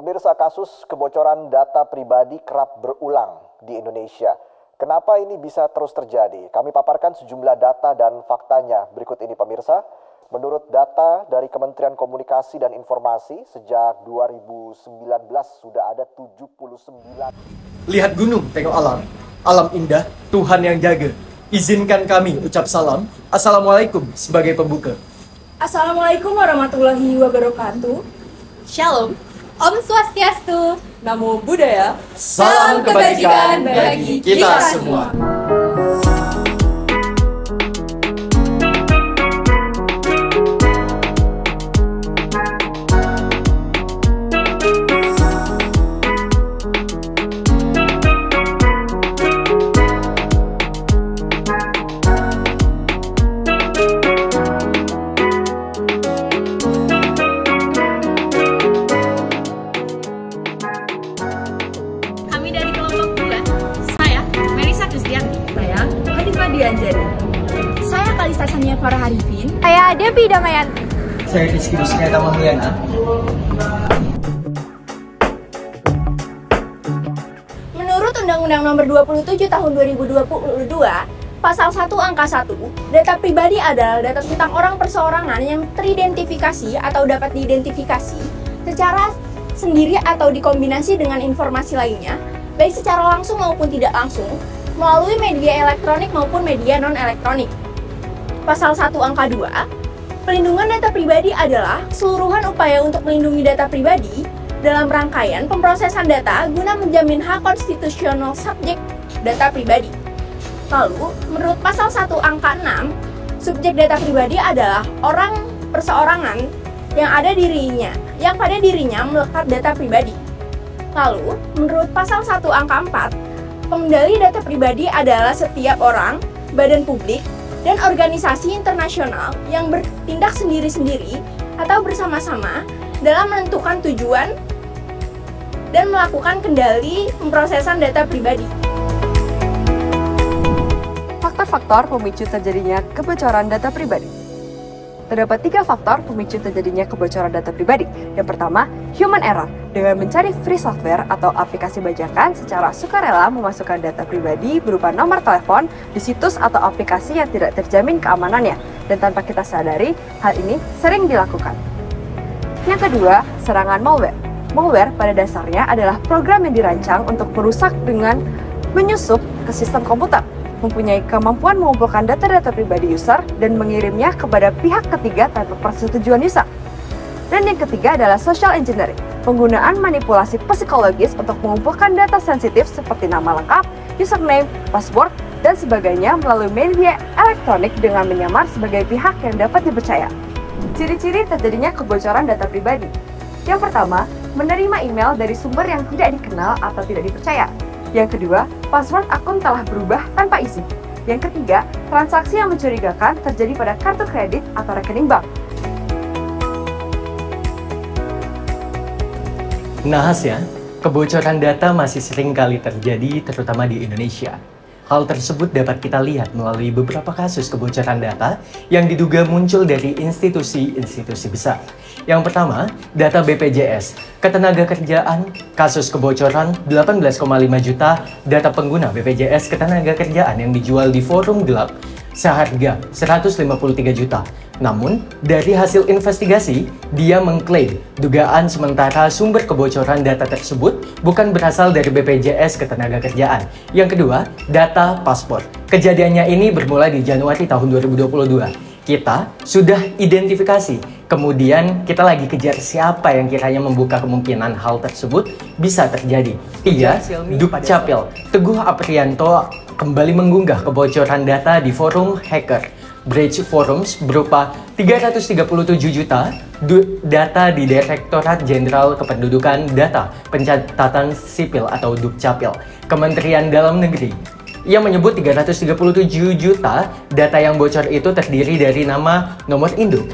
Pemirsa, kasus kebocoran data pribadi kerap berulang di Indonesia. Kenapa ini bisa terus terjadi? Kami paparkan sejumlah data dan faktanya berikut ini, pemirsa. Menurut data dari Kementerian Komunikasi dan Informasi, sejak 2019 sudah ada 79. Lihat gunung, tengok alam. Alam indah, Tuhan yang jaga. Izinkan kami ucap salam. Assalamualaikum sebagai pembuka. Assalamualaikum warahmatullahi wabarakatuh. Shalom. Om Swastiastu. Namo Buddhaya. Salam kebajikan bagi kita semua. Saya Kalista Sania Farah Arifin. Saya Devi Damayanti. Saya Rizky Rizkyata Mahliana. Menurut Undang-Undang Nomor 27 Tahun 2022, Pasal 1 Angka 1, data pribadi adalah data tentang orang perseorangan yang teridentifikasi atau dapat diidentifikasi secara sendiri atau dikombinasi dengan informasi lainnya, baik secara langsung maupun tidak langsung, melalui media elektronik maupun media non-elektronik. Pasal 1 Angka 2, pelindungan data pribadi adalah keseluruhan upaya untuk melindungi data pribadi dalam rangkaian pemrosesan data guna menjamin hak konstitusional subjek data pribadi. Lalu, menurut Pasal 1 Angka 6, subjek data pribadi adalah orang perseorangan yang pada dirinya melekat data pribadi. Lalu, menurut Pasal 1 Angka 4, pengendali data pribadi adalah setiap orang, badan publik, dan organisasi internasional yang bertindak sendiri-sendiri atau bersama-sama dalam menentukan tujuan dan melakukan kendali pemrosesan data pribadi. Faktor-faktor pemicu terjadinya kebocoran data pribadi. Terdapat 3 faktor pemicu terjadinya kebocoran data pribadi. Yang pertama, human error, dengan mencari free software atau aplikasi bajakan secara sukarela memasukkan data pribadi berupa nomor telepon di situs atau aplikasi yang tidak terjamin keamanannya, dan tanpa kita sadari, hal ini sering dilakukan. Yang kedua, serangan malware. Malware pada dasarnya adalah program yang dirancang untuk merusak dengan menyusup ke sistem komputer, mempunyai kemampuan mengumpulkan data-data pribadi user dan mengirimnya kepada pihak ketiga tanpa persetujuan user. Dan yang ketiga adalah social engineering, penggunaan manipulasi psikologis untuk mengumpulkan data sensitif seperti nama lengkap, username, password, dan sebagainya melalui media elektronik dengan menyamar sebagai pihak yang dapat dipercaya. Ciri-ciri terjadinya kebocoran data pribadi. Yang pertama, menerima email dari sumber yang tidak dikenal atau tidak dipercaya. Yang kedua, password akun telah berubah tanpa izin. Yang ketiga, transaksi yang mencurigakan terjadi pada kartu kredit atau rekening bank. Nahas ya, kebocoran data masih sering kali terjadi terutama di Indonesia. Hal tersebut dapat kita lihat melalui beberapa kasus kebocoran data yang diduga muncul dari institusi-institusi besar. Yang pertama, data BPJS, Ketenagakerjaan, kasus kebocoran 18,5 juta data pengguna BPJS Ketenagakerjaan yang dijual di forum gelap seharga 153 juta. Namun, dari hasil investigasi, dia mengklaim dugaan sementara sumber kebocoran data tersebut bukan berasal dari BPJS Ketenagakerjaan. Yang kedua, data paspor. Kejadiannya ini bermula di Januari tahun 2022. Kita sudah identifikasi, kemudian kita lagi kejar siapa yang kiranya membuka kemungkinan hal tersebut bisa terjadi. 3. Dukcapil. Teguh Aprianto kembali mengunggah kebocoran data di forum hacker Breach Forums berupa 337 juta data di Direktorat Jenderal Kependudukan Data Pencatatan Sipil atau Dukcapil, Kementerian Dalam Negeri. Ia menyebut 337 juta data yang bocor itu terdiri dari nama, nomor induk,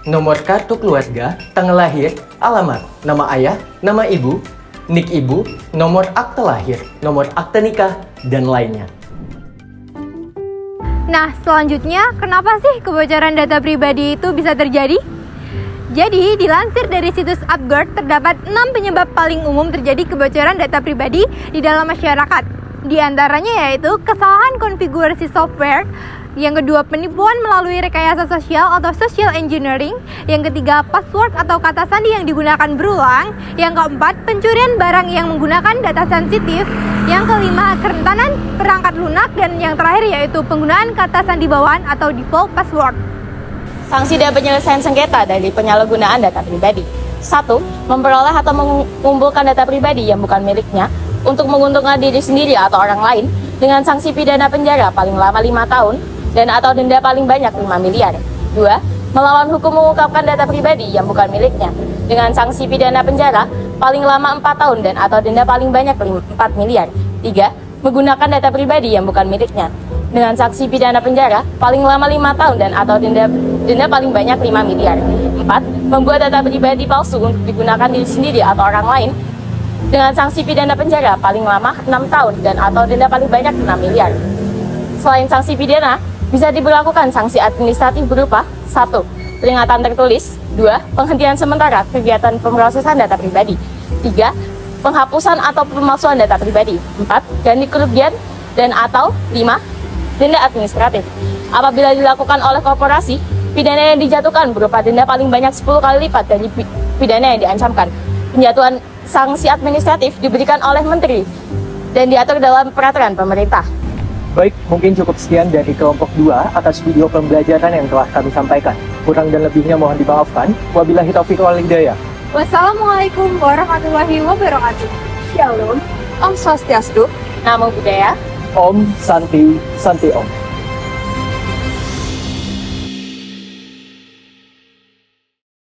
nomor kartu keluarga, tanggal lahir, alamat, nama ayah, nama ibu, nik ibu, nomor akte lahir, nomor akte nikah, dan lainnya. Nah, selanjutnya, kenapa sih kebocoran data pribadi itu bisa terjadi? Jadi, dilansir dari situs Upgard, terdapat 6 penyebab paling umum terjadi kebocoran data pribadi di dalam masyarakat. Di antaranya yaitu kesalahan konfigurasi software, yang kedua penipuan melalui rekayasa sosial atau social engineering, yang ketiga password atau kata sandi yang digunakan berulang, yang keempat pencurian barang yang menggunakan data sensitif, yang kelima kerentanan perangkat lunak, dan yang terakhir yaitu penggunaan kata sandi bawaan atau default password. Sanksi dan penyelesaian sengketa dari penyalahgunaan data pribadi. 1. Memperoleh atau mengumpulkan data pribadi yang bukan miliknya untuk menguntungkan diri sendiri atau orang lain dengan sanksi pidana penjara paling lama 5 tahun dan atau denda paling banyak 5 miliar. 2. Melawan hukum mengungkapkan data pribadi yang bukan miliknya dengan sanksi pidana penjara paling lama 4 tahun dan atau denda paling banyak 4 miliar. 3. Menggunakan data pribadi yang bukan miliknya dengan sanksi pidana penjara paling lama 5 tahun dan atau denda paling banyak 5 miliar. 4. Membuat data pribadi palsu untuk digunakan diri sendiri atau orang lain dengan sanksi pidana penjara paling lama 6 tahun dan atau denda paling banyak 6 miliar. Selain sanksi pidana, bisa diberlakukan sanksi administratif berupa 1. Peringatan tertulis. 2. Penghentian sementara kegiatan pemrosesan data pribadi. 3. Penghapusan atau pemalsuan data pribadi. 4. Ganti kerugian dan atau 5. Denda administratif. Apabila dilakukan oleh korporasi, pidana yang dijatuhkan berupa denda paling banyak 10 kali lipat dari pidana yang diancamkan. Penjatuhan sanksi administratif diberikan oleh menteri dan diatur dalam peraturan pemerintah. Baik, mungkin cukup sekian dari kelompok 2 atas video pembelajaran yang telah kami sampaikan. Kurang dan lebihnya mohon dimaafkan. Wabillahi taufiq wal hidayah. Wassalamualaikum warahmatullahi wabarakatuh. Shalom, Om Swastiastu, Namo Buddhaya. Om Santi Santi Om.